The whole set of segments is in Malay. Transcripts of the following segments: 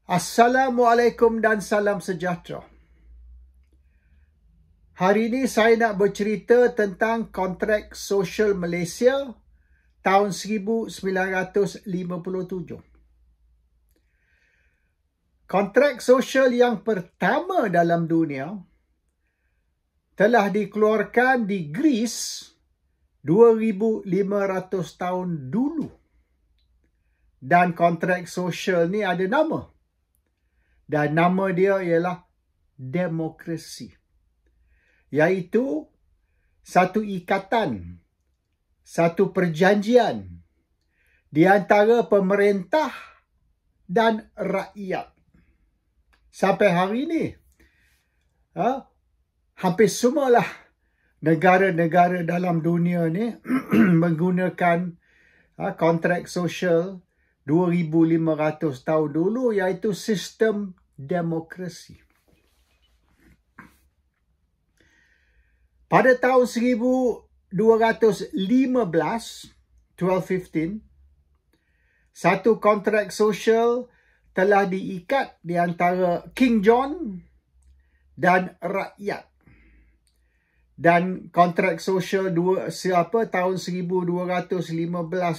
Assalamualaikum dan salam sejahtera. Hari ini saya nak bercerita tentang kontrak sosial Malaysia tahun 1957. Kontrak sosial yang pertama dalam dunia telah dikeluarkan di Greece 2500 tahun dulu. Dan kontrak sosial ni ada nama. Dan nama dia ialah demokrasi. Iaitu satu ikatan, satu perjanjian di antara pemerintah dan rakyat. Sampai hari ini, hampir semualah negara-negara dalam dunia ni menggunakan kontrak sosial 2500 tahun dulu, iaitu sistem demokrasi. Pada tahun 1215, satu kontrak sosial telah diikat di antara King John dan rakyat. Dan kontrak sosial tahun 1215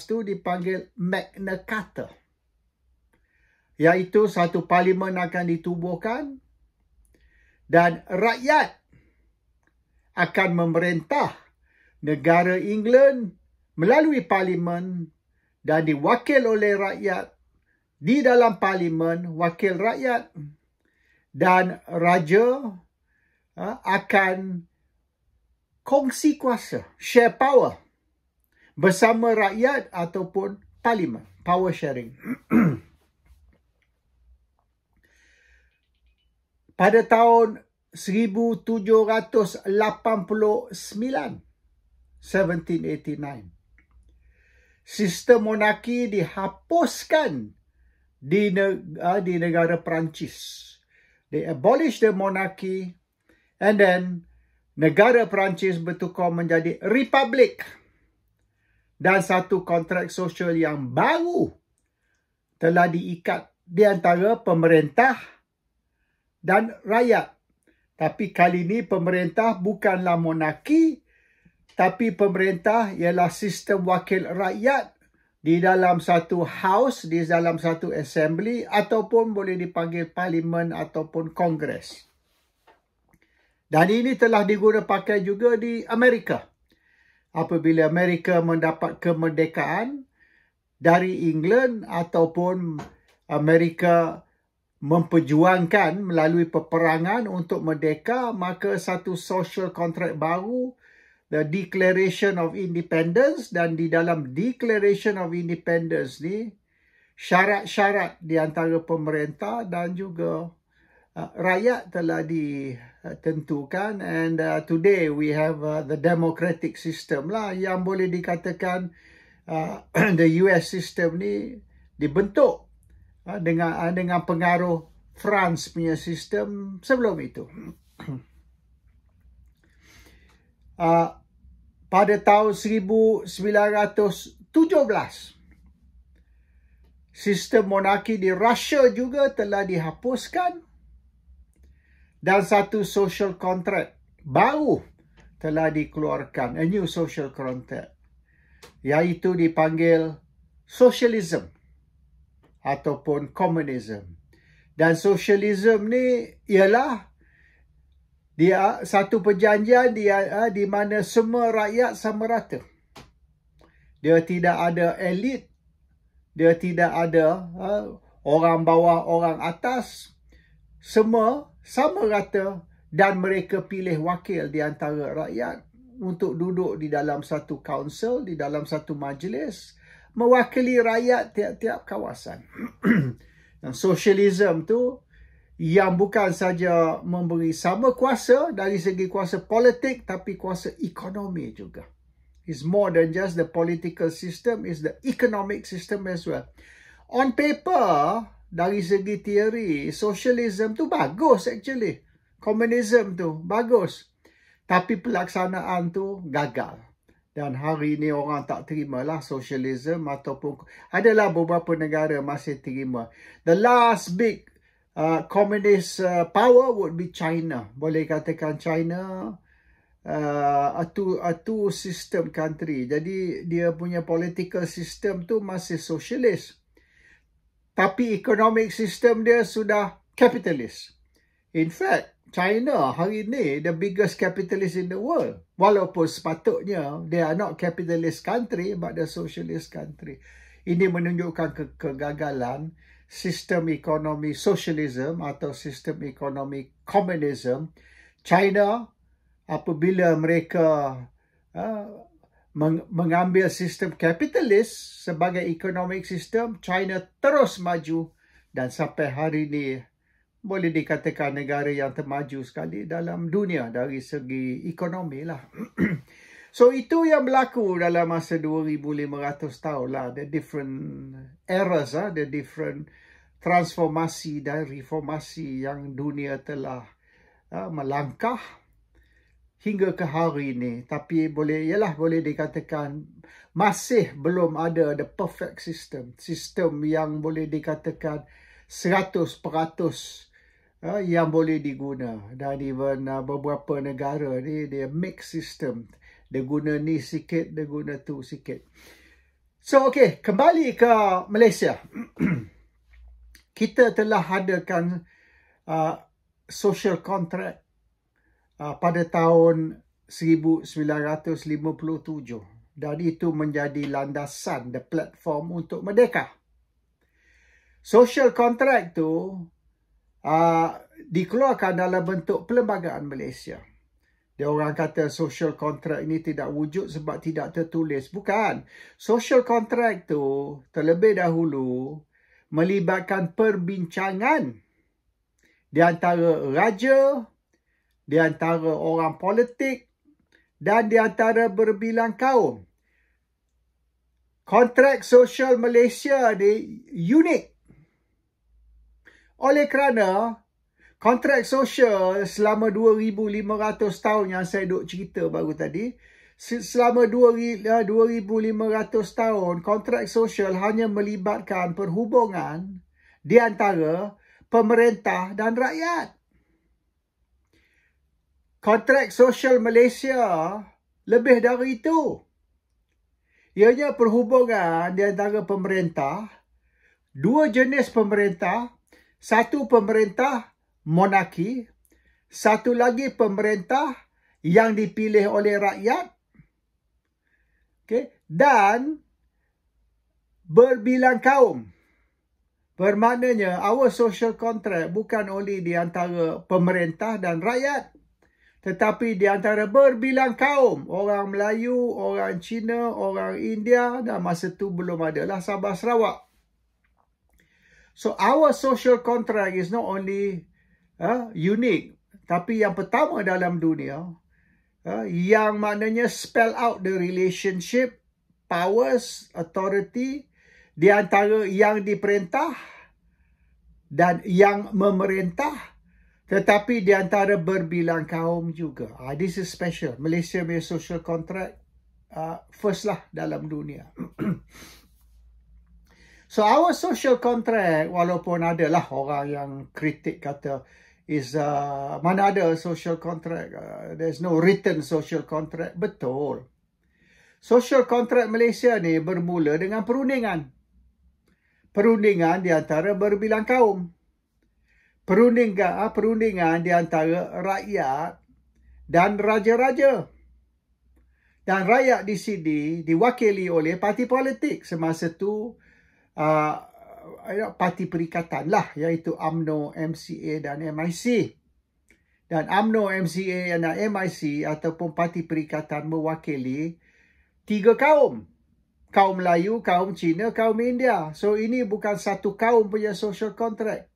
tu dipanggil Magna Carta. Iaitu satu parlimen akan ditubuhkan dan rakyat akan memerintah negara England melalui parlimen dan diwakil oleh rakyat di dalam parlimen, wakil rakyat, dan raja akan kongsi kuasa, share power bersama rakyat ataupun parlimen, power sharing. Pada tahun 1789, 1789, sistem monarki dihapuskan di negara Perancis. They abolished the monarchy and then negara Perancis bertukar menjadi republik. Dan satu kontrak sosial yang baru telah diikat di antara pemerintah dan rakyat. Tapi kali ini pemerintah bukanlah monarki, tapi pemerintah ialah sistem wakil rakyat di dalam satu house, di dalam satu assembly, ataupun boleh dipanggil parlimen ataupun kongres. Dan ini telah digunakan pakai juga di Amerika. Apabila Amerika mendapat kemerdekaan dari England ataupun Amerika memperjuangkan melalui peperangan untuk merdeka, maka satu social contract baru, the Declaration of Independence, dan di dalam Declaration of Independence ni syarat-syarat di antara pemerintah dan juga rakyat telah ditentukan. And today we have the democratic system lah, yang boleh dikatakan the US system ni dibentuk dengan pengaruh France punya sistem sebelum itu. Pada tahun 1917, sistem monarki di Russia juga telah dihapuskan. Dan satu social contract baru telah dikeluarkan, a new social contract, iaitu dipanggil socialism ataupun communism. Dan socialism ni ialah dia satu perjanjian di mana semua rakyat sama rata. Dia tidak ada elit, dia tidak ada orang bawah, orang atas. Semua sama rata dan mereka pilih wakil di antara rakyat untuk duduk di dalam satu council, di dalam satu majlis, mewakili rakyat tiap-tiap kawasan. Dan sosialisme tu yang bukan saja memberi sama kuasa dari segi kuasa politik, tapi kuasa ekonomi juga. It's more than just the political system, it's the economic system as well. On paper, dari segi teori, socialism tu bagus actually. Communism tu bagus. Tapi pelaksanaan tu gagal. Dan hari ini orang tak terimalah socialism ataupun adalah beberapa negara masih terima. The last big communist power would be China. Boleh katakan China a two system country. Jadi dia punya political system tu masih socialist. Tapi economic system dia sudah capitalist. In fact, China hari ini the biggest capitalist in the world. Walaupun sepatutnya they are not capitalist country but the socialist country. Ini menunjukkan kegagalan sistem ekonomi socialism atau sistem ekonomi communism. China apabila mereka mengambil sistem kapitalis sebagai economic system, China terus maju dan sampai hari ini boleh dikatakan negara yang termaju sekali dalam dunia dari segi ekonomi lah. So itu yang berlaku dalam masa 2,500 tahun lah. The different eras, the different transformasi dan reformasi yang dunia telah melangkah hingga ke hari ini. Tapi boleh dikatakan masih belum ada the perfect system. Sistem yang boleh dikatakan 100% yang boleh diguna. Dan even beberapa negara ni dia mix system. Dia guna ni sikit, dia guna tu sikit. So okay, kembali ke Malaysia. Kita telah adakan social contract pada tahun 1957 dan itu menjadi landasan, the platform untuk merdeka. Social contract tu dikeluarkan dalam bentuk Perlembagaan Malaysia. Dia orang kata social contract ini tidak wujud sebab tidak tertulis. Bukan. Social contract tu terlebih dahulu melibatkan perbincangan di antara raja, di antara orang politik dan di antara berbilang kaum. Kontrak sosial Malaysia ni unik. Oleh kerana kontrak sosial selama 2,500 tahun yang saya duk cerita baru tadi, selama 2,500 tahun kontrak sosial hanya melibatkan perhubungan di antara pemerintah dan rakyat. Kontrak sosial Malaysia lebih dari itu. Ianya perhubungan di antara pemerintah, dua jenis pemerintah, satu pemerintah monarki, satu lagi pemerintah yang dipilih oleh rakyat, okay, dan berbilang kaum. Bermaknanya our social contract bukan only di antara pemerintah dan rakyat, tetapi di antara berbilang kaum, orang Melayu, orang Cina, orang India, dan masa tu belum adalah Sabah Sarawak. So our social contract is not only unique, tapi yang pertama dalam dunia, yang maknanya spell out the relationship, powers, authority di antara yang diperintah dan yang memerintah, tetapi di antara berbilang kaum juga. This is special. Malaysia punya social contract first lah dalam dunia. So our social contract, walaupun adalah orang yang kritik kata is mana ada social contract, there's no written social contract. Betul. Social contract Malaysia ni bermula dengan perundingan. Perundingan di antara berbilang kaum. Perundingan di antara rakyat dan raja-raja. Dan rakyat di sini diwakili oleh parti politik. Semasa tu parti perikatan lah, iaitu UMNO, MCA dan MIC. Dan UMNO, MCA dan MIC ataupun parti perikatan mewakili 3 kaum. Kaum Melayu, kaum Cina, kaum India. So ini bukan satu kaum punya social contract.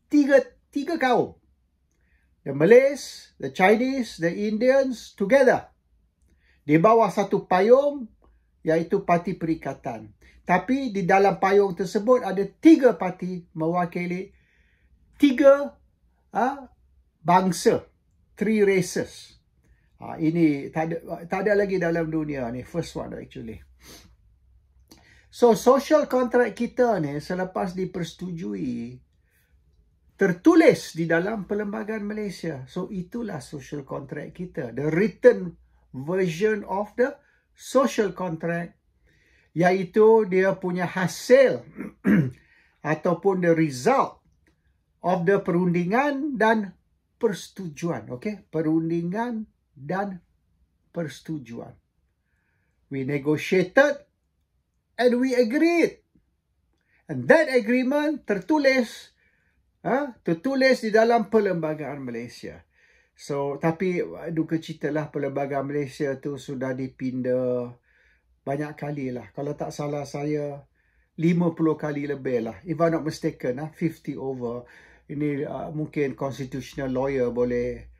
Tiga kaum. The Malays, the Chinese, the Indians together. Di bawah satu payung, iaitu parti perikatan. Tapi di dalam payung tersebut ada 3 parti mewakili 3 bangsa. 3 races. Ini tak ada lagi dalam dunia ni. First one actually. So social contract kita ni selepas dipersetujui tertulis di dalam Perlembagaan Malaysia. So itulah social contract kita, the written version of the social contract, iaitu dia punya hasil ataupun the result of the perundingan dan persetujuan. Okay? Perundingan dan persetujuan. We negotiated and we agreed. And that agreement tertulis di dalam Perlembagaan Malaysia. So, tapi duka cita lah, Perlembagaan Malaysia tu sudah dipinda banyak kali lah. Kalau tak salah saya, 50 kali lebih lah. If I'm not mistaken, 50 over. Ini mungkin constitutional lawyer boleh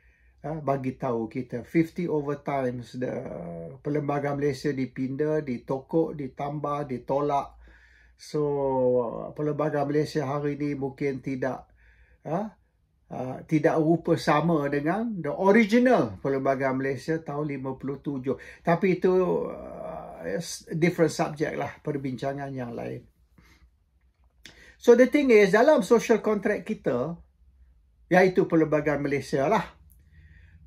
bagi tahu kita. 50 over times the Perlembagaan Malaysia dipinda, ditokok, ditambah, ditolak. So, Perlembagaan Malaysia hari ini mungkin tidak rupa sama dengan the original Perlembagaan Malaysia tahun 57. Tapi itu different subject lah, perbincangan yang lain. So the thing is, dalam social contract kita, iaitu Perlembagaan Malaysia lah,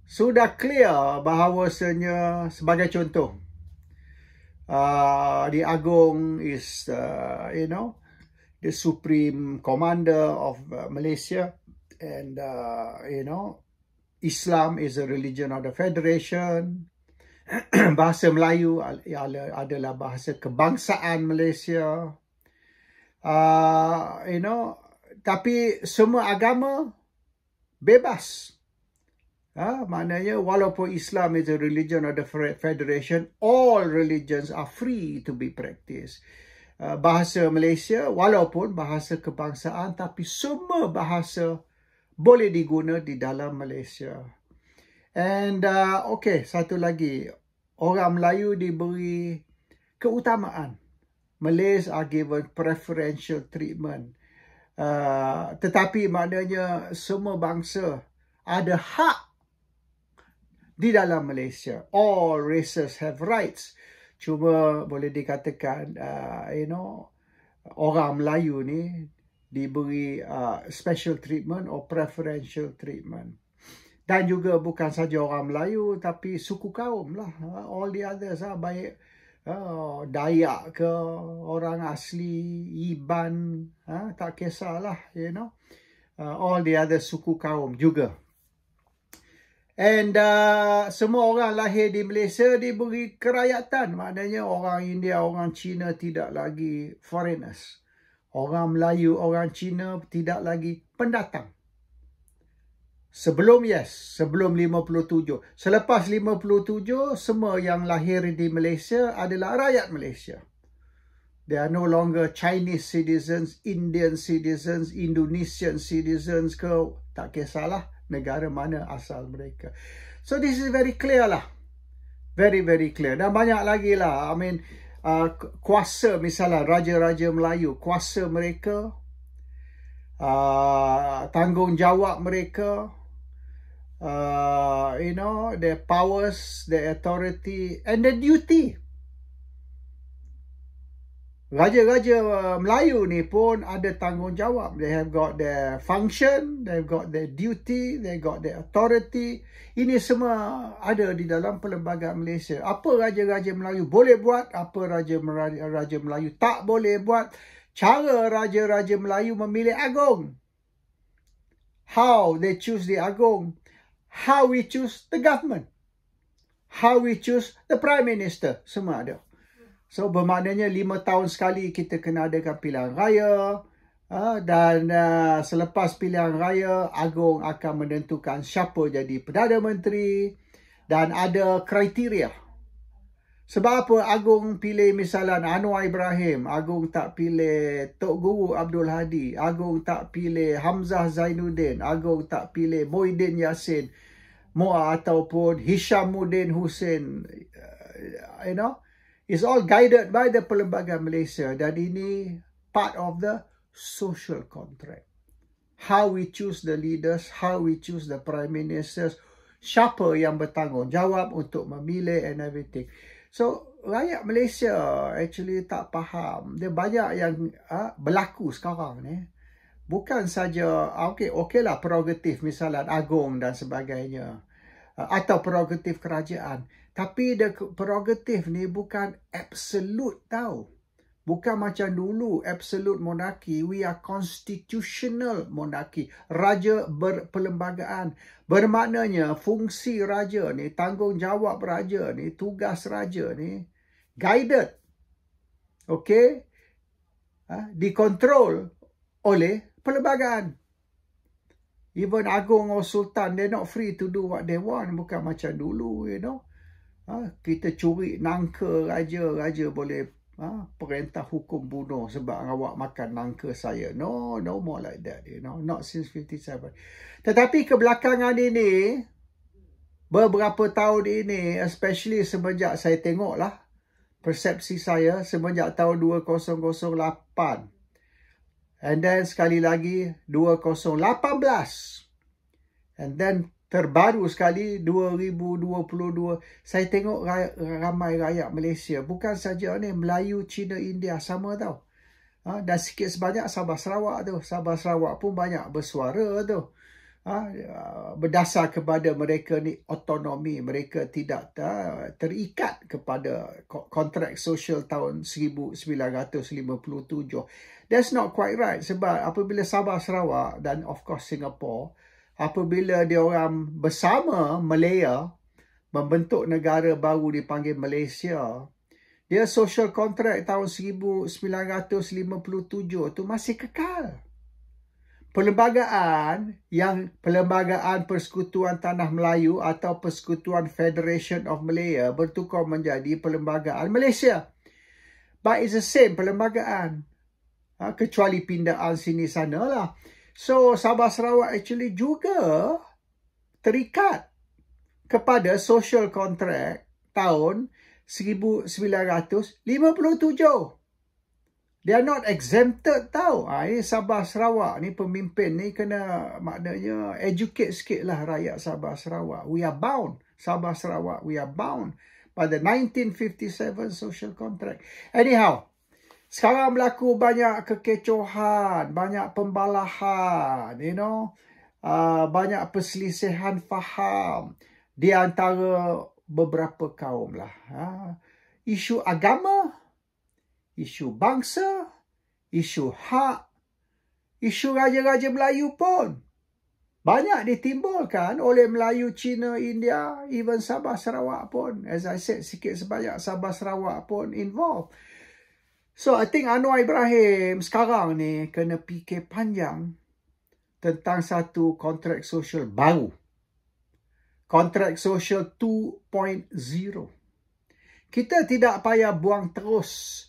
sudah clear bahawasanya, sebagai contoh, the Agong is, the supreme commander of Malaysia, and Islam is a religion of the Federation. Bahasa Melayu adalah bahasa kebangsaan Malaysia. Tapi semua agama bebas. Maknanya walaupun Islam is a religion of the Federation, all religions are free to be practiced. Bahasa Malaysia, walaupun bahasa kebangsaan, tapi semua bahasa boleh diguna di dalam Malaysia. And okay, satu lagi, orang Melayu diberi keutamaan. Malays are given preferential treatment. Tetapi maknanya semua bangsa ada hak di dalam Malaysia. All races have rights. Cuma boleh dikatakan, orang Melayu ni diberi special treatment or preferential treatment. Dan juga bukan saja orang Melayu, tapi suku kaum lah. All the others baik Dayak ke, orang asli, Iban, tak kisahlah, all the other suku kaum juga. And semua orang lahir di Malaysia diberi kerakyatan. Maknanya orang India, orang Cina tidak lagi foreigners. Orang Melayu, orang Cina tidak lagi pendatang. Sebelum 57. Selepas 57, semua yang lahir di Malaysia adalah rakyat Malaysia. They are no longer Chinese citizens, Indian citizens, Indonesian citizens ke, tak kisahlah negara mana asal mereka. So this is very clear lah. Very, very clear. Dan banyak lagi lah. I mean, kuasa misalnya Raja-Raja Melayu, kuasa mereka, tanggungjawab mereka, their powers, their authority, and their duty. Raja-raja Melayu ni pun ada tanggungjawab. They have got their function, they've got their duty, they've got their authority. Ini semua ada di dalam Perlembagaan Malaysia. Apa Raja-Raja Melayu boleh buat, apa Raja Melayu tak boleh buat. Cara Raja-Raja Melayu memilih Agong. How they choose the Agong. How we choose the government. How we choose the Prime Minister. Semua ada. So bermaknanya 5 tahun sekali kita kena adakan pilihan raya. Dan selepas pilihan raya, Agong akan menentukan siapa jadi Perdana Menteri. Dan ada kriteria. Sebab apa Agong pilih misalnya Anwar Ibrahim, Agong tak pilih Tok Guru Abdul Hadi, Agong tak pilih Hamzah Zainuddin, Agong tak pilih Muhyiddin Yassin, ataupun Hishamuddin Hussein, it's all guided by the Perlembagaan Malaysia. Dan ini part of the social contract. How we choose the leaders, how we choose the prime ministers, siapa yang bertanggungjawab untuk memilih and everything. So, rakyat Malaysia actually tak faham. Dia banyak yang berlaku sekarang ni. bukan saja okeylah prerogatif misalnya agung dan sebagainya atau prerogatif kerajaan, tapi prerogatif ni bukan absolute tau. Bukan macam dulu absolute monarki. We are constitutional monarki. Raja berperlembagaan. Bermaknanya fungsi raja ni, tanggungjawab raja ni, tugas raja ni guided. Okey? Dikontrol oleh perlembagaan. Even agung or sultan, they're not free to do what they want. Bukan macam dulu, you know. Kita curi nangka raja, raja boleh perintah hukum bunuh sebab awak makan nangka saya. No more like that, you know. Not since 57. Tetapi kebelakangan ini, beberapa tahun ini, especially semenjak saya tengok lah, persepsi saya semenjak tahun 2008. And then sekali lagi 2018. And then terbaru sekali 2022, saya tengok ramai rakyat Malaysia, bukan saja ni Melayu, Cina, India sama tau. Dan sikit sebanyak Sabah Sarawak tu. Sabah Sarawak pun banyak bersuara tu. Berdasar kepada mereka ni autonomi, mereka tidak terikat kepada kontrak sosial tahun 1957. That's not quite right, sebab apabila Sabah Sarawak dan of course Singapore, apabila dia orang bersama Malaya membentuk negara baru dipanggil Malaysia, dia social contract tahun 1957 tu masih kekal. Perlembagaan Persekutuan Tanah Melayu atau Persekutuan Federation of Malaya bertukar menjadi Perlembagaan Malaysia. But it's the same perlembagaan. Kecuali pindaan sini sana lah. So, Sabah Sarawak actually juga terikat kepada social contract tahun 1957. They are not exempted tau. Ini Sabah Sarawak ni pemimpin ni kena maknanya educate sikit lah rakyat Sabah Sarawak. We are bound. Sabah Sarawak, we are bound by the 1957 social contract. Anyhow, sekarang berlaku banyak kekecohan, banyak pembalahan, you know, banyak perselisihan faham di antara beberapa kaum lah. Isu agama, isu bangsa, isu hak, isu raja-raja Melayu pun banyak ditimbulkan oleh Melayu, Cina, India, even Sabah Sarawak pun. As I said, sikit sebanyak Sabah Sarawak pun involved. So, I think Anwar Ibrahim sekarang ni kena fikir panjang tentang satu kontrak sosial baru. Kontrak sosial 2.0. Kita tidak payah buang terus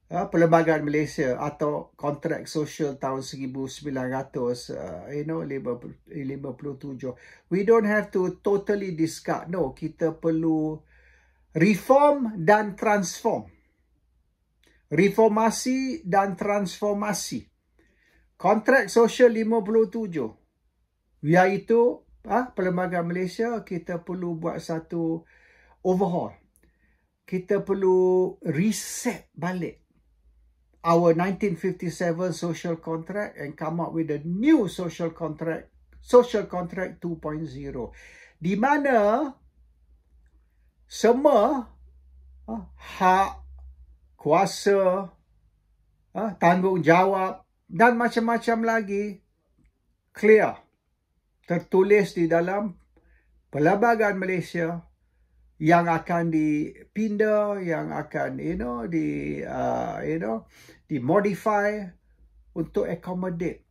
Perlembagaan Malaysia atau kontrak sosial tahun 1957. We don't have to totally discard. No, kita perlu reform dan transform. Reformasi dan transformasi. Kontrak sosial 57. Iaitu Perlembagaan Malaysia, kita perlu buat satu overhaul. Kita perlu reset balik our 1957 social contract and come up with a new social contract 2.0. Di mana semua hak, kuasa, tanggungjawab dan macam-macam lagi clear, tertulis di dalam Perlembagaan Malaysia yang akan dipindah, yang akan dimodify untuk accommodate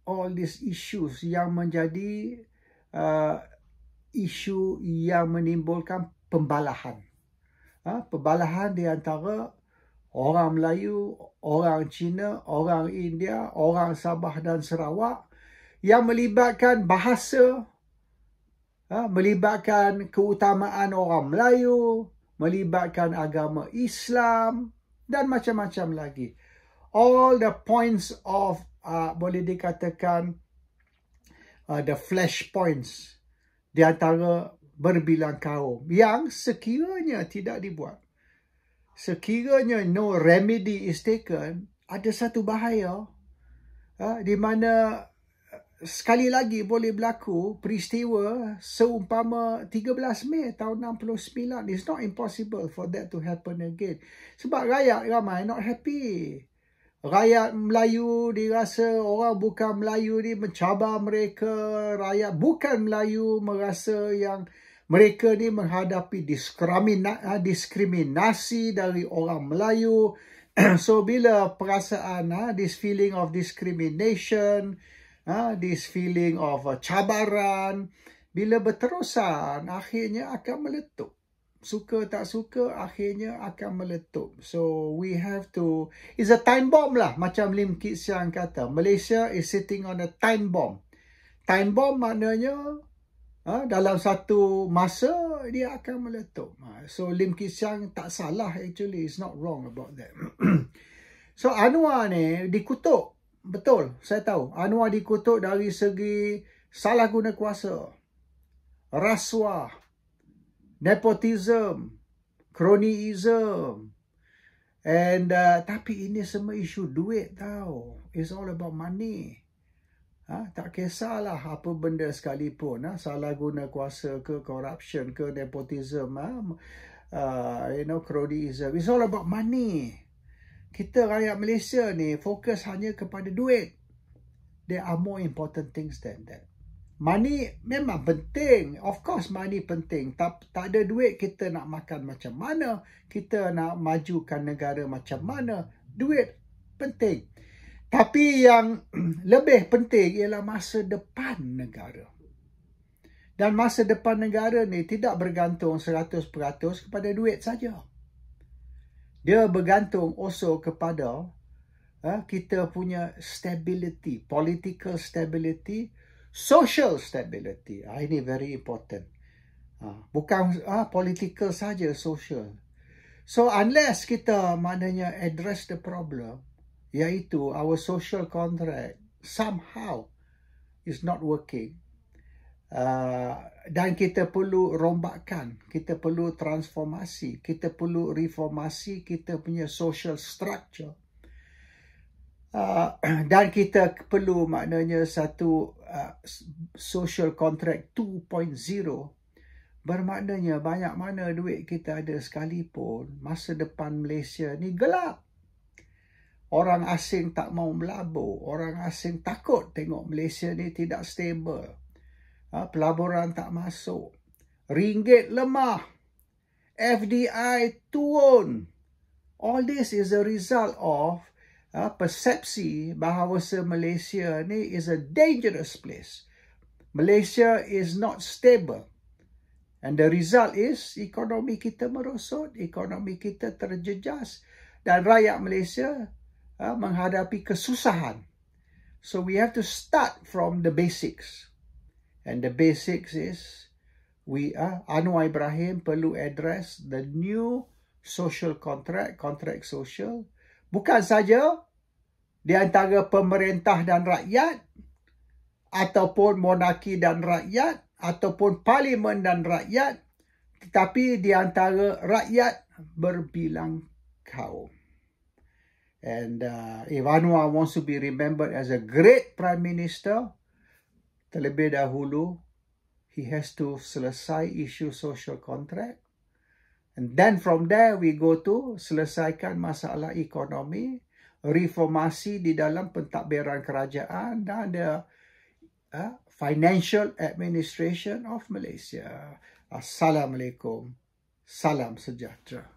all these issues yang menjadi isu yang menimbulkan pembalahan. Pembalahan di antara orang Melayu, orang Cina, orang India, orang Sabah dan Sarawak yang melibatkan bahasa, melibatkan keutamaan orang Melayu, melibatkan agama Islam dan macam-macam lagi. All the points of boleh dikatakan the flash points di antara berbilang kaum yang sekiranya tidak dibuat, sekiranya no remedy is taken, ada satu bahaya. di mana sekali lagi boleh berlaku peristiwa seumpama 13 Mei tahun 69. It's not impossible for that to happen again. Sebab rakyat ramai not happy. Rakyat Melayu dirasa orang bukan Melayu ni mencabar mereka. Rakyat bukan Melayu merasa yang mereka ni menghadapi diskriminasi dari orang Melayu. So bila perasaan this feeling of discrimination, this feeling of cabaran, bila berterusan, akhirnya akan meletup. Suka tak suka, akhirnya akan meletup. So we have to, it's a time bomb lah, macam Lim Kit Siang kata. Malaysia is sitting on a time bomb. Time bomb maknanya dalam satu masa dia akan meletup. So Lim Kit Siang tak salah actually, it's not wrong about that. So Anwar ni dikutuk. Betul, saya tahu. Anwar dikutuk dari segi salah guna kuasa, rasuah, nepotism, cronyism. And tapi ini semua isu duit tau. It's all about money. Tak kisahlah apa benda sekalipun. Salah guna kuasa ke, corruption ke, nepotism, cronyism. It's all about money. Kita rakyat Malaysia ni fokus hanya kepada duit. There are more important things than that. Money memang penting. Of course money penting. Tak ada duit kita nak makan macam mana. Kita nak majukan negara macam mana. Duit penting. Tapi yang lebih penting ialah masa depan negara. Dan masa depan negara ni tidak bergantung 100% kepada duit saja. Dia bergantung also kepada kita punya stability, political stability, social stability. Ini very important. Bukan political saja, social. So unless kita maknanya address the problem, iaitu our social contract somehow is not working, dan kita perlu rombakkan, kita perlu transformasi, kita perlu reformasi kita punya social structure, dan kita perlu maknanya satu social contract 2.0. Bermaknanya banyak mana duit kita ada sekalipun, masa depan Malaysia ni gelap. Orang asing tak mau melabur, orang asing takut tengok Malaysia ni tidak stable. Pelaburan tak masuk, ringgit lemah, FDI turun. All this is a result of persepsi bahawa Malaysia ni is a dangerous place. Malaysia is not stable. And the result is ekonomi kita merosot, ekonomi kita terjejas, dan rakyat Malaysia menghadapi kesusahan. So we have to start from the basics. And the basics is Anwar Ibrahim perlu address the new social contract social. Bukan saja di antara pemerintah dan rakyat, ataupun monarki dan rakyat, ataupun parlimen dan rakyat, tetapi di antara rakyat berbilang kaum. And if Anwar wants to be remembered as a great Prime Minister, terlebih dahulu, he has to selesai isu social contract. And then from there, we go to selesaikan masalah ekonomi, reformasi di dalam pentadbiran kerajaan, dan the financial administration of Malaysia. Assalamualaikum. Salam sejahtera.